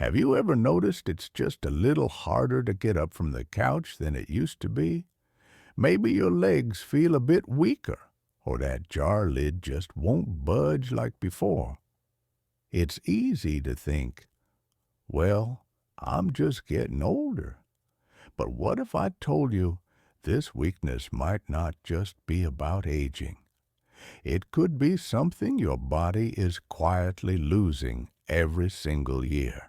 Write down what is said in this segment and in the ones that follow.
Have you ever noticed it's just a little harder to get up from the couch than it used to be? Maybe your legs feel a bit weaker, or that jar lid just won't budge like before. It's easy to think, well, I'm just getting older. But what if I told you this weakness might not just be about aging? It could be something your body is quietly losing every single year.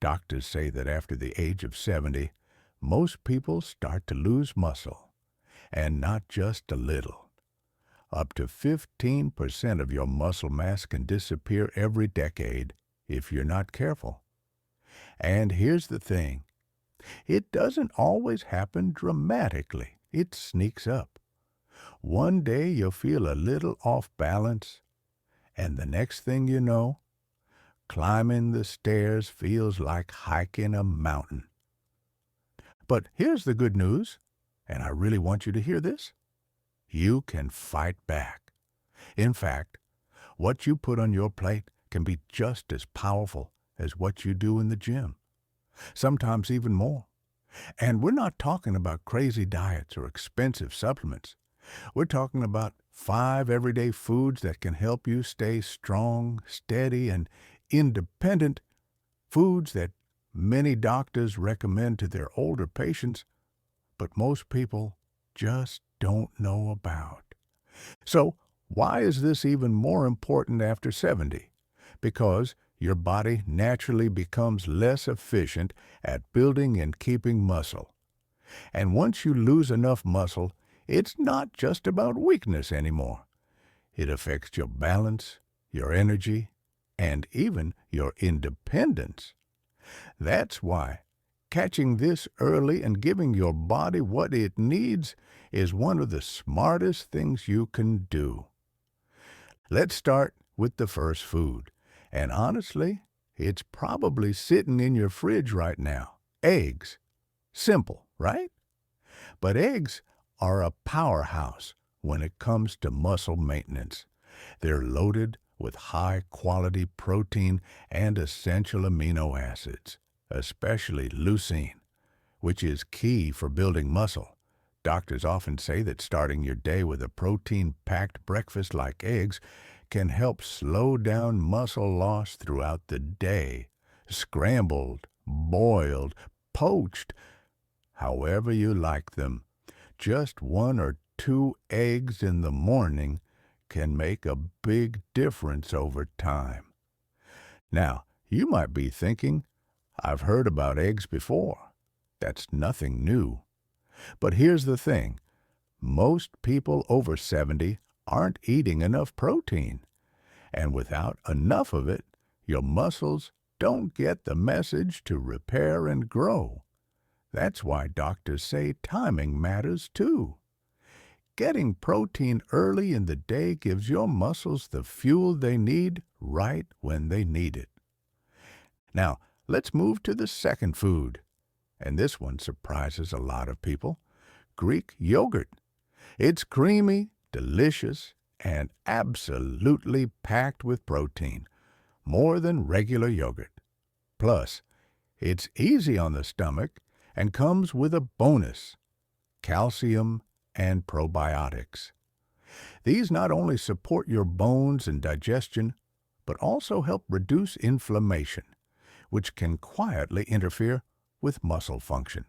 Doctors say that after the age of 70, most people start to lose muscle, and not just a little. Up to 15% of your muscle mass can disappear every decade if you're not careful. And here's the thing, it doesn't always happen dramatically. It sneaks up. One day you'll feel a little off balance, and the next thing you know, climbing the stairs feels like hiking a mountain. But here's the good news, and I really want you to hear this. You can fight back. In fact, what you put on your plate can be just as powerful as what you do in the gym, sometimes even more. And we're not talking about crazy diets or expensive supplements. We're talking about 5 everyday foods that can help you stay strong, steady, and independent, foods that many doctors recommend to their older patients, but most people just don't know about. So, why is this even more important after 70? Because your body naturally becomes less efficient at building and keeping muscle. And once you lose enough muscle, it's not just about weakness anymore. It affects your balance, your energy, and even your independence. That's why catching this early and giving your body what it needs is one of the smartest things you can do. Let's start with the first food. And honestly, it's probably sitting in your fridge right now. Eggs. Simple, right? But eggs are a powerhouse when it comes to muscle maintenance. They're loaded with high-quality protein and essential amino acids, especially leucine, which is key for building muscle. Doctors often say that starting your day with a protein-packed breakfast like eggs can help slow down muscle loss throughout the day. Scrambled, boiled, poached, however you like them. Just 1 or 2 eggs in the morning can make a big difference over time. Now, you might be thinking, I've heard about eggs before. That's nothing new. But here's the thing. Most people over 70 aren't eating enough protein. And without enough of it, your muscles don't get the message to repair and grow. That's why doctors say timing matters too. Getting protein early in the day gives your muscles the fuel they need right when they need it. Now, let's move to the second food. And this one surprises a lot of people. Greek yogurt. It's creamy, delicious, and absolutely packed with protein, more than regular yogurt. Plus, it's easy on the stomach and comes with a bonus, calcium and probiotics. These not only support your bones and digestion, but also help reduce inflammation, which can quietly interfere with muscle function.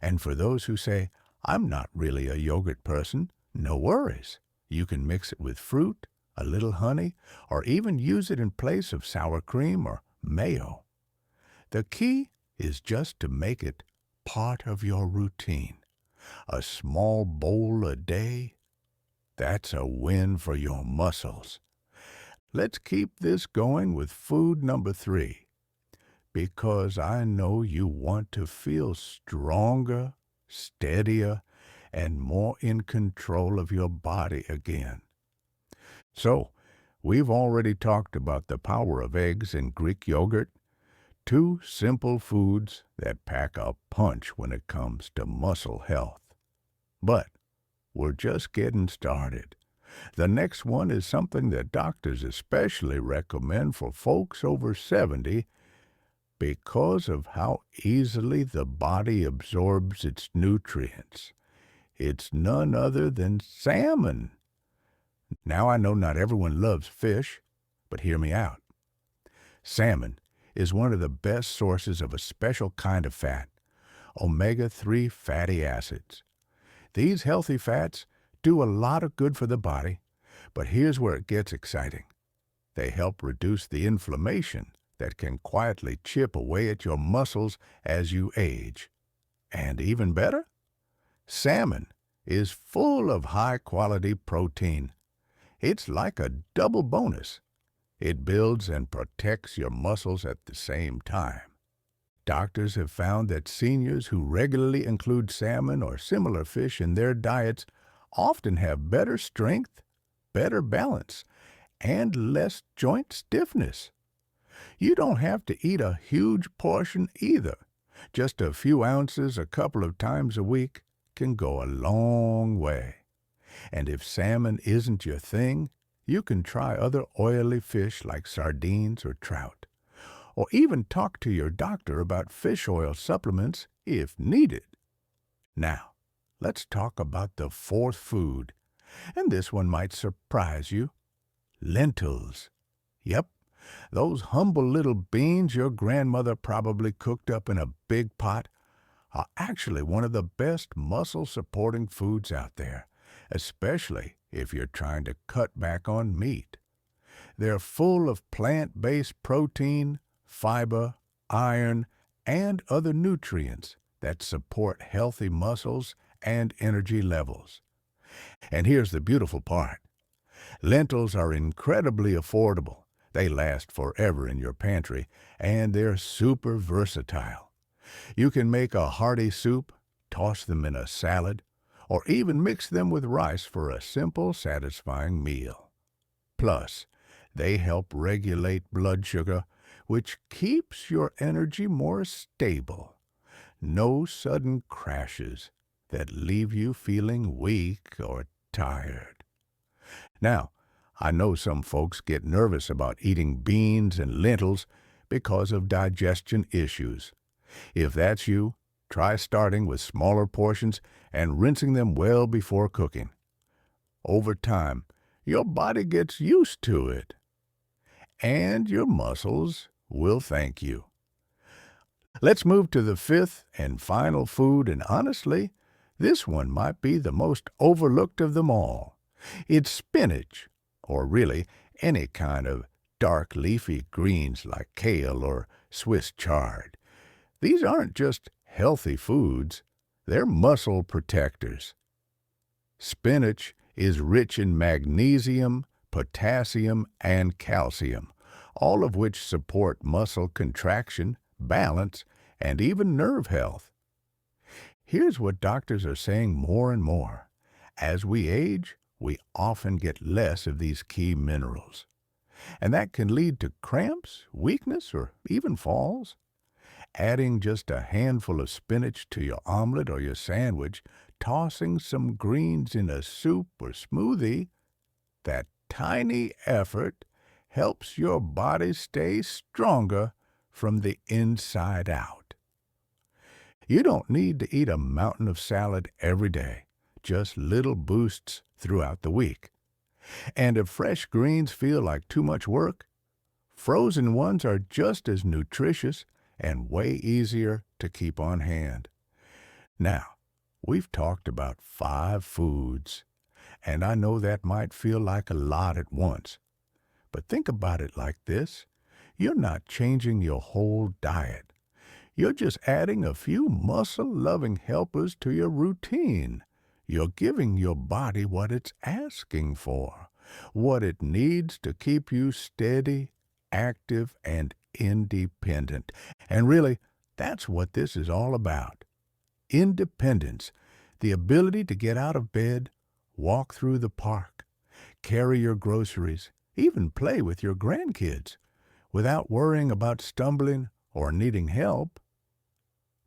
And for those who say, I'm not really a yogurt person, no worries. You can mix it with fruit, a little honey, or even use it in place of sour cream or mayo. The key is just to make it part of your routine. A small bowl a day, that's a win for your muscles. Let's keep this going with food number 3, because I know you want to feel stronger, steadier, and more in control of your body again. So, we've already talked about the power of eggs and Greek yogurt, 2 simple foods that pack a punch when it comes to muscle health. But we're just getting started. The next one is something that doctors especially recommend for folks over 70 because of how easily the body absorbs its nutrients. It's none other than salmon. Now, I know not everyone loves fish, but hear me out. Salmon is one of the best sources of a special kind of fat, omega-3 fatty acids. These healthy fats do a lot of good for the body, but here's where it gets exciting. They help reduce the inflammation that can quietly chip away at your muscles as you age. And even better, salmon is full of high-quality protein. It's like a double bonus. It builds and protects your muscles at the same time. Doctors have found that seniors who regularly include salmon or similar fish in their diets often have better strength, better balance, and less joint stiffness. You don't have to eat a huge portion either. Just a few ounces a couple of times a week can go a long way. And if salmon isn't your thing, you can try other oily fish like sardines or trout. Or even talk to your doctor about fish oil supplements if needed. Now, let's talk about the fourth food, and this one might surprise you. Lentils. Yep, those humble little beans your grandmother probably cooked up in a big pot are actually one of the best muscle-supporting foods out there, especially if you're trying to cut back on meat. They're full of plant-based protein, fiber, iron, and other nutrients that support healthy muscles and energy levels. And here's the beautiful part. Lentils are incredibly affordable. They last forever in your pantry, and they're super versatile. You can make a hearty soup, toss them in a salad, or even mix them with rice for a simple, satisfying meal. Plus, they help regulate blood sugar, which keeps your energy more stable. No sudden crashes that leave you feeling weak or tired. Now, I know some folks get nervous about eating beans and lentils because of digestion issues. If that's you, try starting with smaller portions and rinsing them well before cooking. Over time, your body gets used to it, and your muscles will thank you. Let's move to the fifth and final food, and honestly, this one might be the most overlooked of them all. It's spinach, or really any kind of dark leafy greens like kale or Swiss chard. These aren't just healthy foods, they're muscle protectors. Spinach is rich in magnesium, potassium, and calcium, all of which support muscle contraction, balance, and even nerve health. Here's what doctors are saying more and more. As we age, we often get less of these key minerals, and that can lead to cramps, weakness, or even falls. Adding just a handful of spinach to your omelet or your sandwich, tossing some greens in a soup or smoothie, that tiny effort helps your body stay stronger from the inside out. You don't need to eat a mountain of salad every day, just little boosts throughout the week. And if fresh greens feel like too much work, frozen ones are just as nutritious and way easier to keep on hand. Now, we've talked about 5 foods, and I know that might feel like a lot at once. But think about it like this. You're not changing your whole diet. You're just adding a few muscle-loving helpers to your routine. You're giving your body what it's asking for, what it needs to keep you steady, active, and independent. And really, that's what this is all about. Independence, the ability to get out of bed, walk through the park, carry your groceries, even play with your grandkids, without worrying about stumbling or needing help.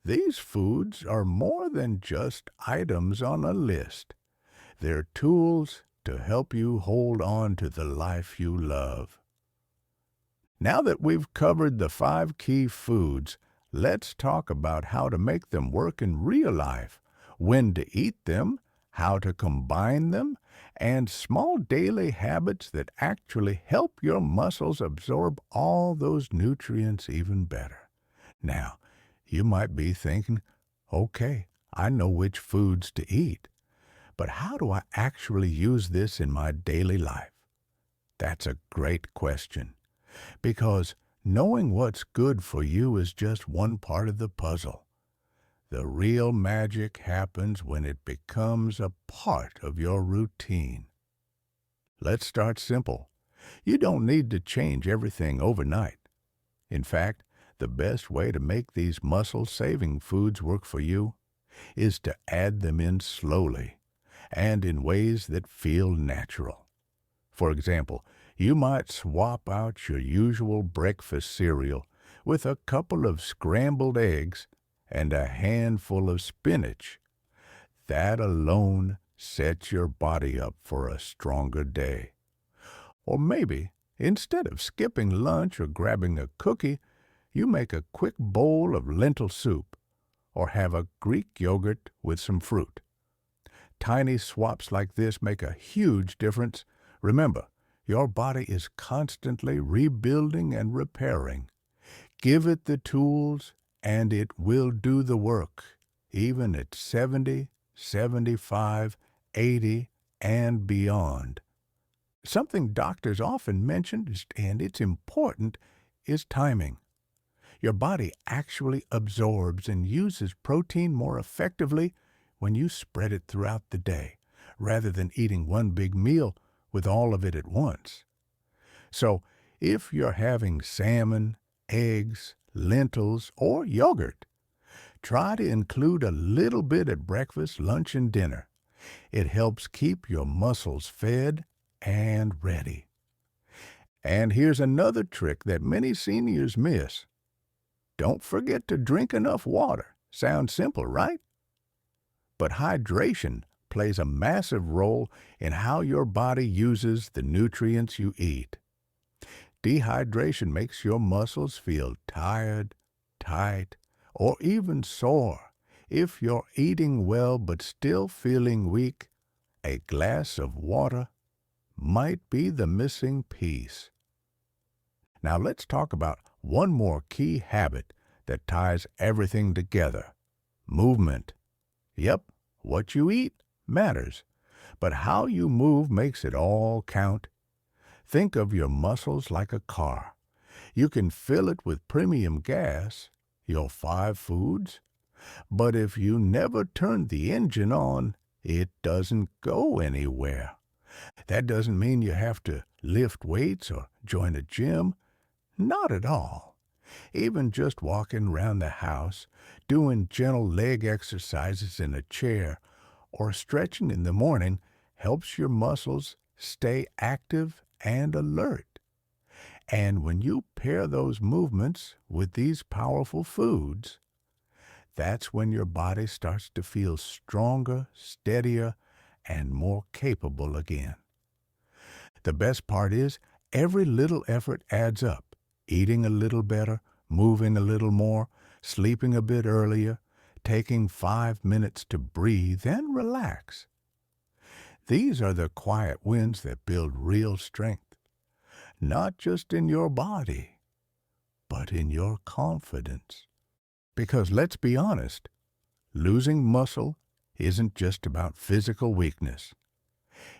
These foods are more than just items on a list. They're tools, to help you hold on to the life you love. Now that we've covered the 5 key foods, let's talk about how to make them work in real life, when to eat them, how to combine them, and small daily habits that actually help your muscles absorb all those nutrients even better. Now, you might be thinking, okay, I know which foods to eat, but how do I actually use this in my daily life? That's a great question, because knowing what's good for you is just one part of the puzzle. The real magic happens when it becomes a part of your routine. Let's start simple. You don't need to change everything overnight. In fact, the best way to make these muscle-saving foods work for you is to add them in slowly and in ways that feel natural. For example, you might swap out your usual breakfast cereal with a couple of scrambled eggs and a handful of spinach. That alone sets your body up for a stronger day. Or maybe, instead of skipping lunch or grabbing a cookie, you make a quick bowl of lentil soup or have a Greek yogurt with some fruit. Tiny swaps like this make a huge difference. Remember, your body is constantly rebuilding and repairing. Give it the tools, and it will do the work, even at 70, 75, 80, and beyond. Something doctors often mention, and it's important, is timing. Your body actually absorbs and uses protein more effectively when you spread it throughout the day, rather than eating one big meal with all of it at once. So, if you're having salmon, eggs, lentils, or yogurt, try to include a little bit at breakfast, lunch, and dinner. It helps keep your muscles fed and ready. And here's another trick that many seniors miss. Don't forget to drink enough water. Sounds simple, right? But hydration plays a massive role in how your body uses the nutrients you eat. Dehydration makes your muscles feel tired, tight, or even sore. If you're eating well but still feeling weak, a glass of water might be the missing piece. Now let's talk about one more key habit that ties everything together: movement. Yep, what you eat matters, but how you move makes it all count. Think of your muscles like a car. You can fill it with premium gas, your 5 foods, but if you never turn the engine on, it doesn't go anywhere. That doesn't mean you have to lift weights or join a gym. Not at all. Even just walking around the house, doing gentle leg exercises in a chair, or stretching in the morning helps your muscles stay active and alert. And when you pair those movements with these powerful foods, that's when your body starts to feel stronger, steadier, and more capable again. The best part is, every little effort adds up. Eating a little better, moving a little more, sleeping a bit earlier, taking 5 minutes to breathe and relax. These are the quiet wins that build real strength, not just in your body, but in your confidence. Because let's be honest, losing muscle isn't just about physical weakness.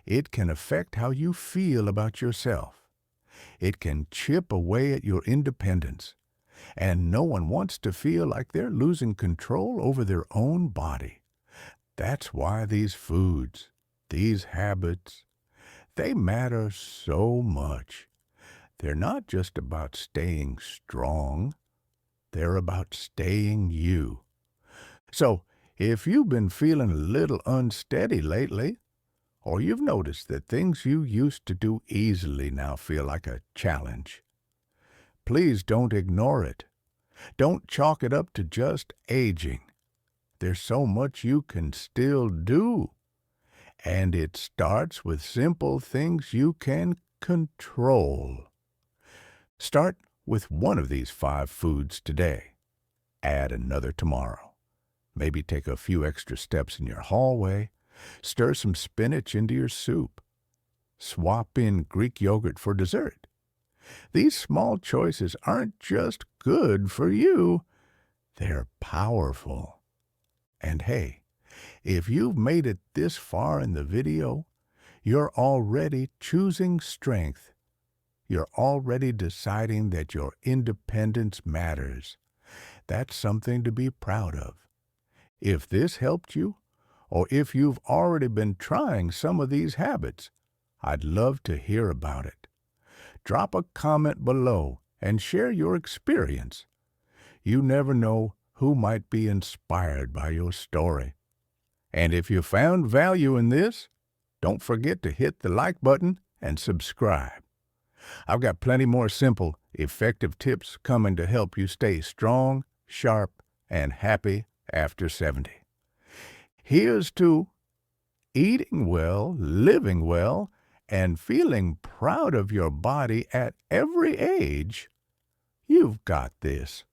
It can affect how you feel about yourself. It can chip away at your independence, and no one wants to feel like they're losing control over their own body. That's why these foods, these habits, they matter so much. They're not just about staying strong, they're about staying you. So, if you've been feeling a little unsteady lately, or you've noticed that things you used to do easily now feel like a challenge, please don't ignore it. Don't chalk it up to just aging. There's so much you can still do. And it starts with simple things you can control. Start with one of these 5 foods today. Add another tomorrow. Maybe take a few extra steps in your hallway. Stir some spinach into your soup. Swap in Greek yogurt for dessert. These small choices aren't just good for you, they're powerful. And hey, if you've made it this far in the video, you're already choosing strength. You're already deciding that your independence matters. That's something to be proud of. If this helped you, or if you've already been trying some of these habits, I'd love to hear about it. Drop a comment below and share your experience. You never know who might be inspired by your story. And if you found value in this, don't forget to hit the like button and subscribe. I've got plenty more simple, effective tips coming to help you stay strong, sharp, and happy after 70. Here's to eating well, living well, and feeling proud of your body at every age. You've got this.